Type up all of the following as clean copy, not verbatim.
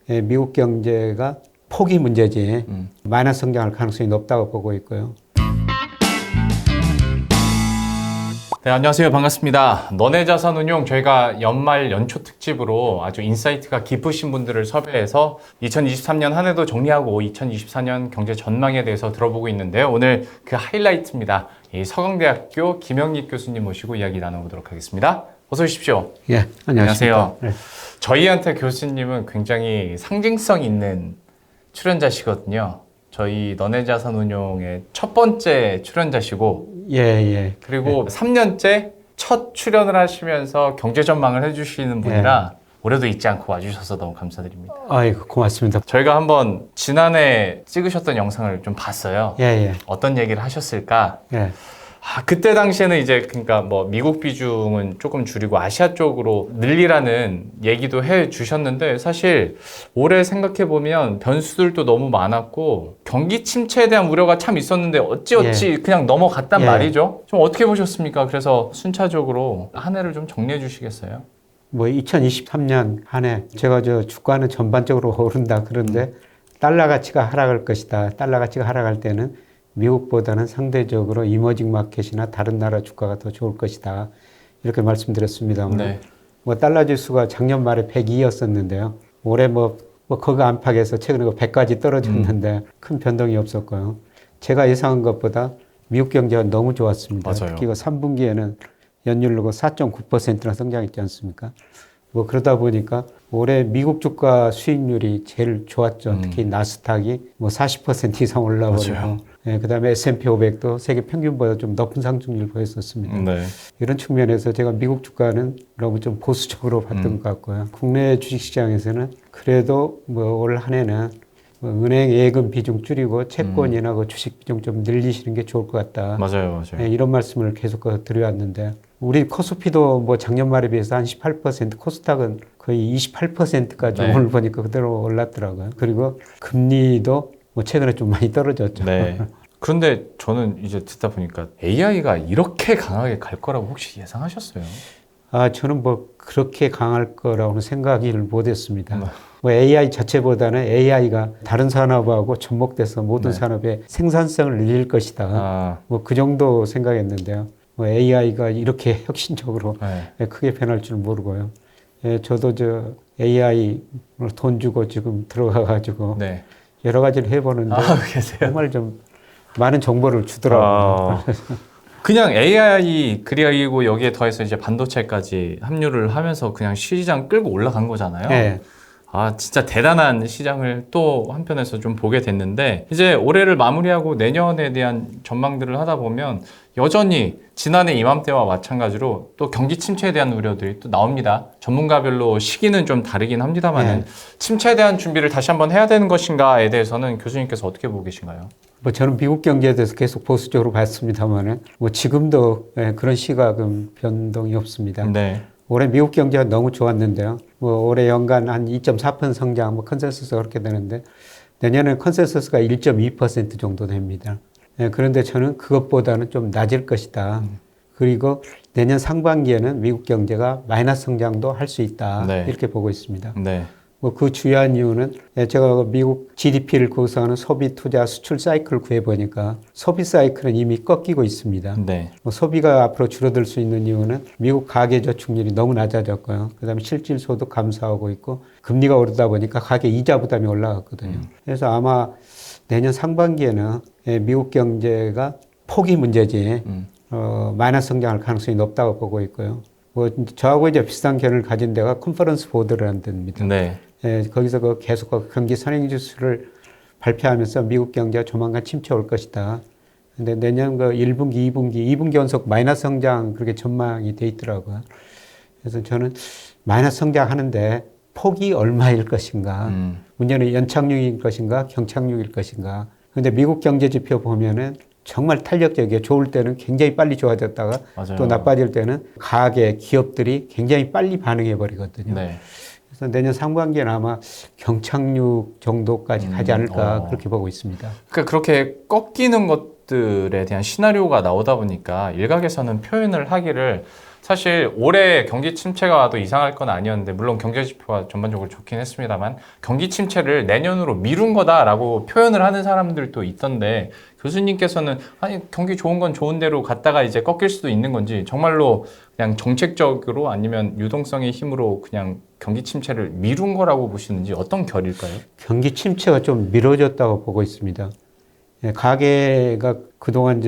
미국 경제가 폭이 문제지 마이너스 성장할 가능성이 높다고 보고 있고요. 네, 안녕하세요. 반갑습니다. 너네자산운용 저희가 연말 연초 특집으로 아주 인사이트가 깊으신 분들을 섭외해서 2023년 한 해도 정리하고 2024년 경제 전망에 대해서 들어보고 있는데요. 오늘 그 하이라이트입니다. 이 서강대학교 김영익 교수님 모시고 이야기 나눠보도록 하겠습니다. 어서 오십시오. 예, 안녕하세요. 네. 저희한테 교수님은 굉장히 상징성 있는 출연자시거든요. 저희 너네자산운용의 첫 번째 출연자시고 예. 그리고 3년째 첫 출연을 하시면서 경제 전망을 해주시는 분이라 올해도 잊지 않고 와주셔서 너무 감사드립니다. 아이고, 고맙습니다. 저희가 한번 지난해 찍으셨던 영상을 좀 봤어요. 예. 어떤 얘기를 하셨을까? 예. 그때 당시에는 이제 그러니까 뭐 미국 비중은 조금 줄이고 아시아 쪽으로 늘리라는 얘기도 해 주셨는데 사실 올해 생각해 보면 변수들도 너무 많았고 경기 침체에 대한 우려가 참 있었는데 어찌 그냥 넘어갔단 말이죠. 좀 어떻게 보셨습니까? 그래서 순차적으로 한 해를 좀 정리해 주시겠어요? 뭐 2023년 한 해 제가 주가는 전반적으로 오른다 그런데 달러 가치가 하락할 것이다. 달러 가치가 하락할 때는 미국보다는 상대적으로 이머징 마켓이나 다른 나라 주가가 더 좋을 것이다. 이렇게 말씀드렸습니다만 뭐 달러 지수가 작년 말에 102였었는데요. 올해 뭐 그거 안팎에서 최근에 100까지 떨어졌는데 큰 변동이 없었고요. 제가 예상한 것보다 미국 경제가 너무 좋았습니다. 맞아요. 특히 3분기에는 연율로 4.9%나 성장했지 않습니까? 뭐 그러다 보니까 올해 미국 주가 수익률이 제일 좋았죠. 특히 나스닥이 뭐 40% 이상 올라버리고, 그다음에 S&P 500도 세계 평균보다 좀 높은 상승률을 보였었습니다. 이런 측면에서 제가 미국 주가는 너무 좀 보수적으로 봤던 것 같고요. 국내 주식시장에서는 그래도 뭐 올 한 해는 뭐 은행 예금 비중 줄이고 채권이나 그 주식 비중 좀 늘리시는 게 좋을 것 같다. 맞아요. 이런 말씀을 계속 드려왔는데 우리 코스피도 뭐 작년 말에 비해서 한 18%, 코스닥은 거의 28%까지 오늘 보니까 그대로 올랐더라고요. 그리고 금리도 뭐 최근에 좀 많이 떨어졌죠. 그런데 저는 이제 듣다 보니까 AI가 이렇게 강하게 갈 거라고 혹시 예상하셨어요? 저는 뭐 그렇게 강할 거라고는 생각을 못했습니다. 뭐 AI 자체보다는 AI가 다른 산업하고 접목돼서 모든 산업의 생산성을 늘릴 것이다. 뭐 그 정도 생각했는데요. 뭐 AI가 이렇게 혁신적으로 크게 변할 줄 모르고요. 저도 AI 돈 주고 지금 들어가가지고 여러 가지를 해보는데 정말 좀 많은 정보를 주더라고요. 그냥 AI 그리고 여기에 더해서 이제 반도체까지 합류를 하면서 그냥 시장 끌고 올라간 거잖아요. 진짜 대단한 시장을 또 한편에서 좀 보게 됐는데 이제 올해를 마무리하고 내년에 대한 전망들을 하다 보면 여전히 지난해 이맘때와 마찬가지로 또 경기 침체에 대한 우려들이 또 나옵니다. 전문가별로 시기는 좀 다르긴 합니다만 침체에 대한 준비를 다시 한번 해야 되는 것인가에 대해서는 교수님께서 어떻게 보고 계신가요? 뭐 저는 미국 경제에 대해서 계속 보수적으로 봤습니다만 뭐 지금도 그런 시각은 변동이 없습니다. 올해 미국 경제가 너무 좋았는데요. 뭐 올해 연간 한 2.4% 성장, 뭐 컨센서스가 그렇게 되는데 내년에 컨센서스가 1.2% 정도 됩니다. 그런데 저는 그것보다는 좀 낮을 것이다. 그리고 내년 상반기에는 미국 경제가 마이너스 성장도 할 수 있다. 이렇게 보고 있습니다. 뭐 그 주요한 이유는 제가 미국 GDP를 구성하는 소비, 투자, 수출 사이클을 구해보니까 소비 사이클은 이미 꺾이고 있습니다. 뭐 소비가 앞으로 줄어들 수 있는 이유는 미국 가계저축률이 너무 낮아졌고요. 그다음에 실질소득 감소하고 있고 금리가 오르다 보니까 가계 이자 부담이 올라갔거든요. 그래서 아마 내년 상반기에는 미국 경제가 폭이 문제지 마이너스 성장할 가능성이 높다고 보고 있고요. 뭐 저하고 이제 비슷한 견해를 가진 데가 컨퍼런스 보드를 한 데입니다. 거기서 계속 경기 선행지수를 발표하면서 미국 경제가 조만간 침체 올 것이다. 근데 내년 1분기, 2분기 연속 마이너스 성장 그렇게 전망이 돼 있더라고요. 그래서 저는 마이너스 성장하는데 폭이 얼마일 것인가? 문제는 연착륙일 것인가? 경착륙일 것인가? 근데 미국 경제 지표 보면은 정말 탄력적이에요. 좋을 때는 굉장히 빨리 좋아졌다가 또 나빠질 때는 가계, 기업들이 굉장히 빨리 반응해 버리거든요. 그래서 내년 상반기에는 아마 경착륙 정도까지 가지 않을까 그렇게 보고 있습니다. 그러니까 그렇게 꺾이는 것들에 대한 시나리오가 나오다 보니까 일각에서는 표현을 하기를 사실 올해 경기 침체가 와도 이상할 건 아니었는데 물론 경제 지표가 전반적으로 좋긴 했습니다만 경기 침체를 내년으로 미룬 거다라고 표현을 하는 사람들도 있던데 교수님께서는 아니 경기 좋은 건 좋은 대로 갔다가 이제 꺾일 수도 있는 건지 정말로 그냥 정책적으로 아니면 유동성의 힘으로 그냥 경기 침체를 미룬 거라고 보시는지 어떤 결일까요? 경기 침체가 좀 미뤄졌다고 보고 있습니다. 예, 가계가 그동안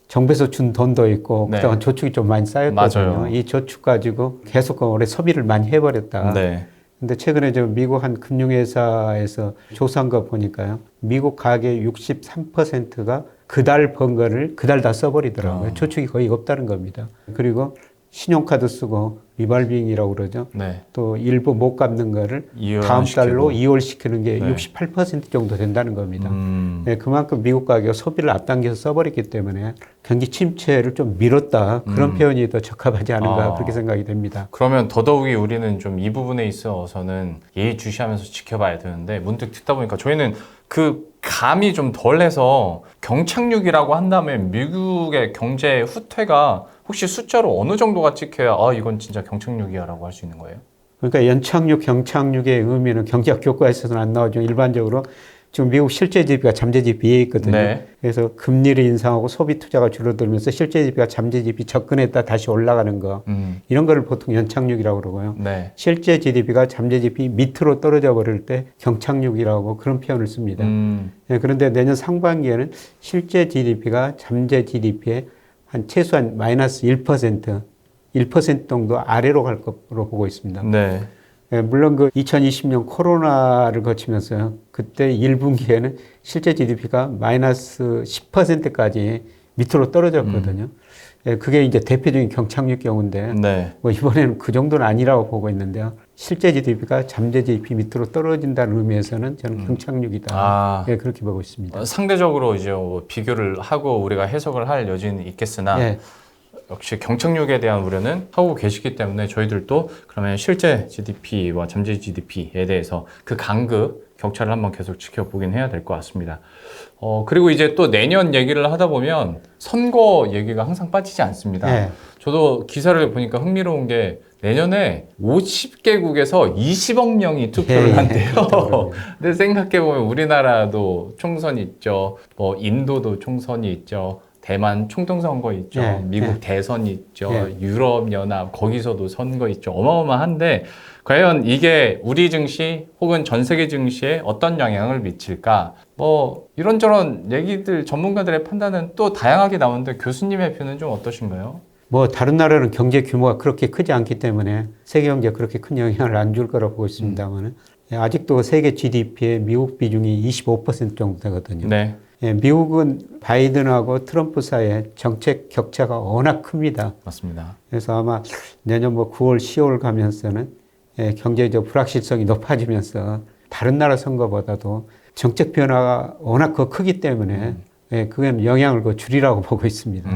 정부에서 준 돈도 있고 네. 그동안 저축이 좀 많이 쌓였거든요. 맞아요. 이 저축 가지고 계속 올해 소비를 많이 해버렸다. 네. 근데 최근에 미국 한 금융회사에서 조사한 거 보니까요. 미국 가계 63%가 그달 번 거를 그달 다 써버리더라고요. 저축이 거의 없다는 겁니다. 그리고 신용카드 쓰고 리발빙이라고 그러죠. 네. 또 일부 못 갚는 거를 다음 달로 이월시키는 게 네. 68% 정도 된다는 겁니다. 네, 그만큼 미국 가계가 소비를 앞당겨서 써버렸기 때문에 경기 침체를 좀 미뤘다. 그런 표현이 더 적합하지 않은가 그렇게 생각이 됩니다. 그러면 더더욱이 우리는 좀 이 부분에 있어서는 예의주시하면서 지켜봐야 되는데 문득 듣다 보니까 저희는 그 감이 좀 덜해서 경착륙이라고 한다면 미국의 경제 후퇴가 혹시 숫자로 어느 정도가 찍혀야 이건 진짜 경착륙이야 라고 할 수 있는 거예요? 그러니까 연착륙, 경착륙의 의미는 경제학 교과에서는 안 나오죠. 일반적으로 지금 미국 실제 GDP가 잠재 GDP에 있거든요. 네. 그래서 금리를 인상하고 소비 투자가 줄어들면서 실제 GDP가 잠재 GDP 접근했다 다시 올라가는 거. 이런 거를 보통 연착륙이라고 그러고요. 네. 실제 GDP가 잠재 GDP 밑으로 떨어져 버릴 때 경착륙이라고 그런 표현을 씁니다. 네, 그런데 내년 상반기에는 실제 GDP가 잠재 GDP의 한 최소한 마이너스 1% 정도 아래로 갈 것으로 보고 있습니다. 네. 예, 물론 2020년 코로나를 거치면서요. 그때 1분기에는 실제 GDP가 마이너스 10%까지 밑으로 떨어졌거든요. 예, 그게 이제 대표적인 경착륙 경우인데, 네. 뭐 이번에는 그 정도는 아니라고 보고 있는데요. 실제 GDP가 잠재 GDP 밑으로 떨어진다는 의미에서는 저는 경착륙이다. 예, 그렇게 보고 있습니다. 상대적으로 이제 비교를 하고 우리가 해석을 할 여지는 있겠으나, 예. 역시 경착륙에 대한 우려는 하고 계시기 때문에 저희들도 그러면 실제 GDP와 잠재 GDP에 대해서 그 간극, 격차를 한번 계속 지켜보긴 해야 될 것 같습니다. 그리고 이제 또 내년 얘기를 하다 보면 선거 얘기가 항상 빠지지 않습니다. 네. 저도 기사를 보니까 흥미로운 게 내년에 50개국에서 20억 명이 투표를 한대요. 근데 생각해보면 우리나라도 총선이 있죠. 뭐 인도도 총선이 있죠. 대만 총통선거 있죠. 네, 미국 대선이 있죠. 유럽연합 거기서도 선거 있죠. 어마어마한데 과연 이게 우리 증시 혹은 전 세계 증시에 어떤 영향을 미칠까? 뭐 이런저런 얘기들 전문가들의 판단은 또 다양하게 나오는데 교수님의 표는 좀 어떠신가요? 뭐 다른 나라는 경제 규모가 그렇게 크지 않기 때문에 세계 경제에 그렇게 큰 영향을 안 줄 거라고 보고 있습니다만 아직도 세계 GDP의 미국 비중이 25% 정도 되거든요. 네. 예, 미국은 바이든하고 트럼프 사이에 정책 격차가 워낙 큽니다. 맞습니다. 그래서 아마 내년 9월, 10월 가면서는 경제적 불확실성이 높아지면서 다른 나라 선거보다도 정책 변화가 워낙 크기 때문에 그건 영향을 줄이라고 보고 있습니다.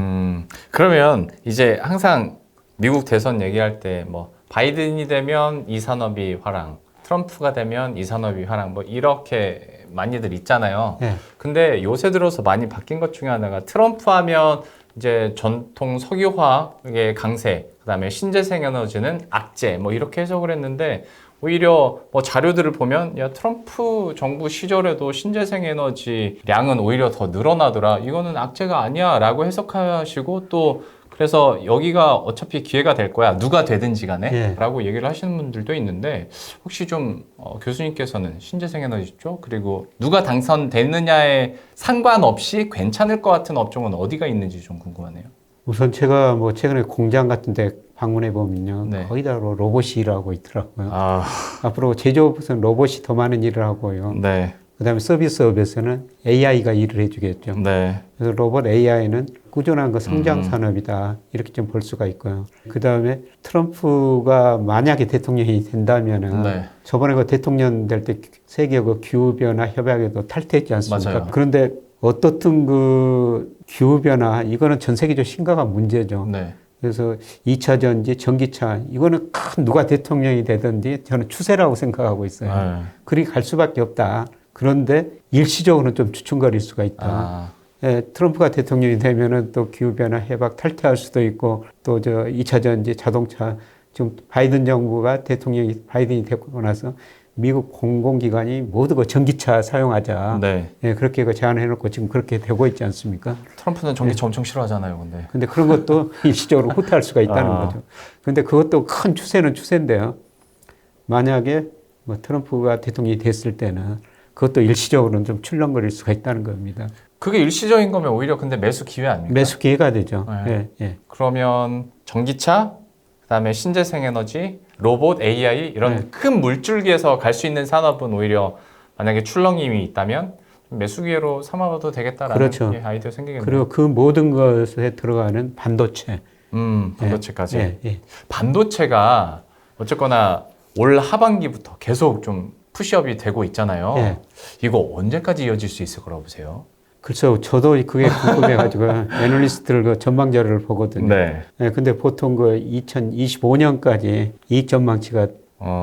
그러면 이제 항상 미국 대선 얘기할 때 뭐 바이든이 되면 이 산업이 화랑, 트럼프가 되면 이 산업이 화랑 뭐 이렇게 많이들 있잖아요. 네. 근데 요새 들어서 많이 바뀐 것 중에 하나가 트럼프 하면 이제 전통 석유화학의 강세, 그다음에 신재생 에너지는 악재 뭐 이렇게 해석을 했는데 오히려 뭐 자료들을 보면 야 트럼프 정부 시절에도 신재생 에너지 량은 오히려 더 늘어나더라. 이거는 악재가 아니야라고 해석하시고 또 그래서 여기가 어차피 기회가 될 거야. 누가 되든지 간에 라고 얘기를 하시는 분들도 있는데 혹시 좀 교수님께서는 신재생 에너지 쪽 그리고 누가 당선되느냐에 상관없이 괜찮을 것 같은 업종은 어디가 있는지 좀 궁금하네요. 우선 제가 최근에 공장 같은 데 방문해 보면요. 네. 거의 다 로봇이 일하고 있더라고요. 앞으로 제조업에서는 로봇이 더 많은 일을 하고요. 네. 그다음에 서비스업에서는 AI가 일을 해주겠죠. 네. 그래서 로봇 AI는 꾸준한 성장 산업이다 이렇게 좀 볼 수가 있고요. 그다음에 트럼프가 만약에 대통령이 된다면은 네. 저번에 대통령 될 때 세계 기후 변화 협약에도 탈퇴했지 않습니까? 맞아요. 그런데 어떻든 기후 변화 이거는 전 세계적 심각한 문제죠. 네. 그래서 2차 전지, 전기차 이거는 큰 누가 대통령이 되든지 저는 추세라고 생각하고 있어요. 그리 갈 수밖에 없다. 그런데 일시적으로는 좀 주춤거릴 수가 있다. 트럼프가 대통령이 되면은 또 기후변화 해박 탈퇴할 수도 있고 또 2차 전지 자동차 지금 바이든 정부가 바이든이 되고 나서 미국 공공기관이 모두 그 전기차 사용하자. 네. 그렇게 제안해놓고 지금 그렇게 되고 있지 않습니까? 트럼프는 전기차 엄청 싫어하잖아요, 근데 그런 것도 일시적으로 후퇴할 수가 있다는 거죠. 근데 그것도 큰 추세는 추세인데요. 만약에 뭐 트럼프가 대통령이 됐을 때는 그것도 일시적으로는 좀 출렁거릴 수가 있다는 겁니다. 그게 일시적인 거면 오히려 근데 매수 기회 아닙니까? 매수 기회가 되죠. 그러면 전기차, 그다음에 신재생 에너지, 로봇, AI 이런 큰 물줄기에서 갈 수 있는 산업은 오히려 만약에 출렁임이 있다면 매수 기회로 삼아봐도 되겠다라는 그렇죠. 아이디어 생기겠네요. 그리고 그 모든 것에 들어가는 반도체. 반도체까지. 반도체가 어쨌거나 올 하반기부터 계속 좀 푸시업이 되고 있잖아요. 이거 언제까지 이어질 수 있을 거라고 보세요? 글쎄요, 저도 그게 궁금해가지고 애널리스트들 그 전망 자료를 보거든요. 근데 보통 그 2025년까지 이익 전망치가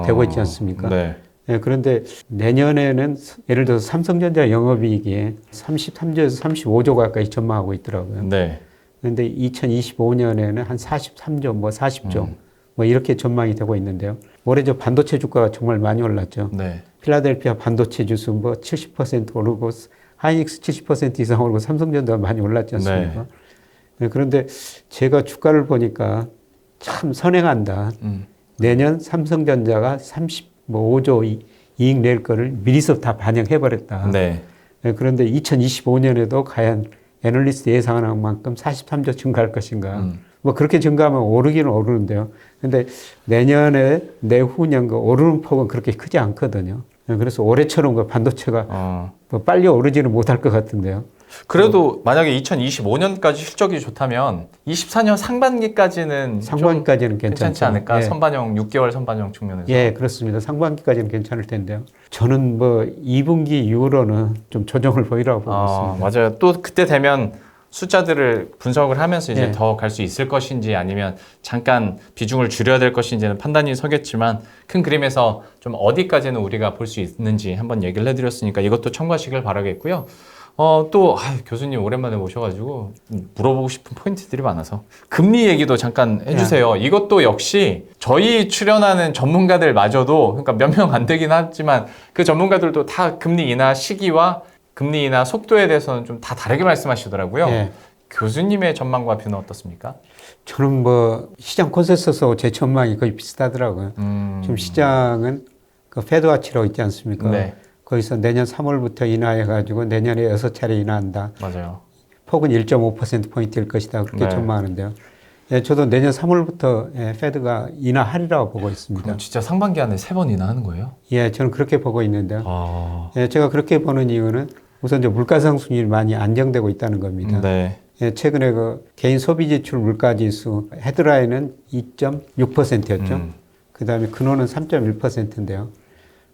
되고 있지 않습니까? 그런데 내년에는 예를 들어서 삼성전자 영업이익이 33조에서 35조 가까이 전망하고 있더라고요. 그런데 2025년에는 한 43조, 뭐 40조, 뭐 이렇게 전망이 되고 있는데요. 올해 저 반도체 주가가 정말 많이 올랐죠. 필라델피아 반도체 지수 뭐 70% 오르고 하이닉스 70% 이상 오르고 삼성전자가 많이 올랐지 않습니까? 그런데 제가 주가를 보니까 참 선행한다. 내년 삼성전자가 35조 이익 낼 거를 미리서 다 반영해버렸다. 그런데 2025년에도 과연 애널리스트 예상하는 만큼 43조 증가할 것인가. 뭐 그렇게 증가하면 오르기는 오르는데요. 근데 내년에 내후년 그 오르는 폭은 그렇게 크지 않거든요. 그래서 올해처럼 그 반도체가 뭐 빨리 오르지는 못할 것 같은데요. 그래도 만약에 2025년까지 실적이 좋다면 24년 상반기까지는 괜찮지 않을까? 선반영 6개월 선반영 측면에서. 그렇습니다. 상반기까지는 괜찮을 텐데요. 저는 뭐 2분기 이후로는 좀 조정을 보이라고 보고 있습니다. 맞아요. 또 그때 되면 숫자들을 분석을 하면서 이제 더 갈 수 있을 것인지 아니면 잠깐 비중을 줄여야 될 것인지는 판단이 서겠지만 큰 그림에서 좀 어디까지는 우리가 볼 수 있는지 한번 얘기를 해드렸으니까 이것도 참고하시길 바라겠고요. 교수님 오랜만에 모셔가지고 물어보고 싶은 포인트들이 많아서 금리 얘기도 잠깐 해주세요. 이것도 역시 저희 출연하는 전문가들마저도 그러니까 몇 명 안 되긴 하지만 그 전문가들도 다 금리 인하 시기와 금리 인하 속도에 대해서는 좀 다 다르게 말씀하시더라고요. 교수님의 전망과 뷰는 어떻습니까? 저는 뭐 시장 컨센서스하고 제 전망이 거의 비슷하더라고요. 지금 시장은 그 페드와치라고 있지 않습니까? 거기서 내년 3월부터 인하해가지고 내년에 6차례 인하한다. 맞아요. 폭은 1.5%포인트일 것이다. 그렇게 전망하는데요. 저도 내년 3월부터 페드가 인하하리라고 보고 있습니다. 그럼 진짜 상반기 안에 3번 인하하는 거예요? 저는 그렇게 보고 있는데요. 제가 그렇게 보는 이유는 우선 이제 물가상승률이 많이 안정되고 있다는 겁니다. 최근에 그 개인 소비지출 물가지수 헤드라인은 2.6%였죠. 그 다음에 근원은 3.1%인데요.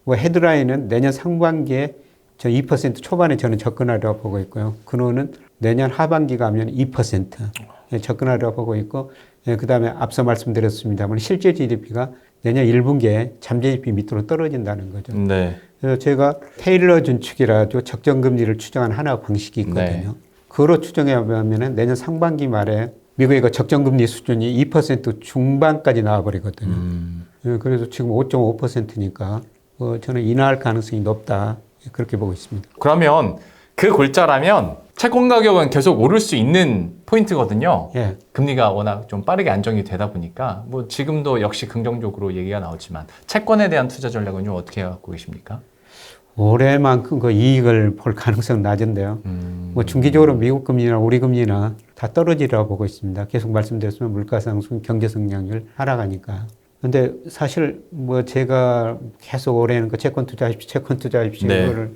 뭐 헤드라인은 내년 상반기에 2% 초반에 저는 접근하려고 보고 있고요. 근원은 내년 하반기 가면 2% 접근하려고 보고 있고, 그 다음에 앞서 말씀드렸습니다만 실제 GDP가 내년 1분기에 잠재 GDP 밑으로 떨어진다는 거죠. 그래서 제가 테일러 준축이라고 적정금리를 추정한 하나 방식이 있거든요. 그거로 추정해 보면 내년 상반기 말에 미국의 그 적정금리 수준이 2% 중반까지 나와버리거든요. 그래서 지금 5.5%니까 저는 인하할 가능성이 높다. 그렇게 보고 있습니다. 그러면 그 골자라면 채권 가격은 계속 오를 수 있는 포인트거든요. 금리가 워낙 좀 빠르게 안정이 되다 보니까 뭐 지금도 역시 긍정적으로 얘기가 나오지만 채권에 대한 투자 전략은 좀 어떻게 갖고 계십니까? 올해만큼 그 이익을 볼 가능성은 낮은데요. 뭐 중기적으로 미국 금리나 우리 금리나 다 떨어지라고 보고 있습니다. 계속 말씀드렸지만 물가상승, 경제 성장률 하락하니까. 근데 사실 뭐 제가 계속 올해는 그 채권 투자하십시오, 이거를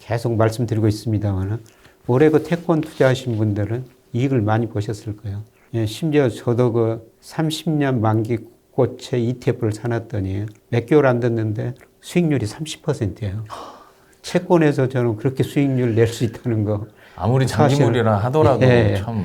계속 말씀드리고 있습니다만 올해 그 채권 투자하신 분들은 이익을 많이 보셨을 거예요. 심지어 저도 그 30년 만기 고체 ETF를 사놨더니 몇 개월 안 됐는데 수익률이 30%예요. 채권에서 저는 그렇게 수익률 낼 수 있다는 거. 아무리 장기물이라 하더라도 참,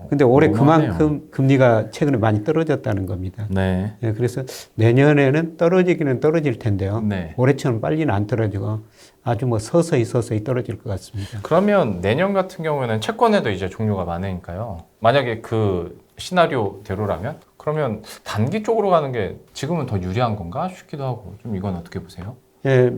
근데 올해 너무하네요. 그만큼 금리가 최근에 많이 떨어졌다는 겁니다. 네. 예, 그래서 내년에는 떨어지기는 떨어질 텐데요. 네. 올해처럼 빨리는 안 떨어지고 아주 뭐 서서히 떨어질 것 같습니다. 그러면 내년 같은 경우에는 채권에도 이제 종류가 많으니까요. 만약에 그 시나리오대로라면 그러면 단기 쪽으로 가는 게 지금은 더 유리한 건가 싶기도 하고 좀 이건 어떻게 보세요? 예.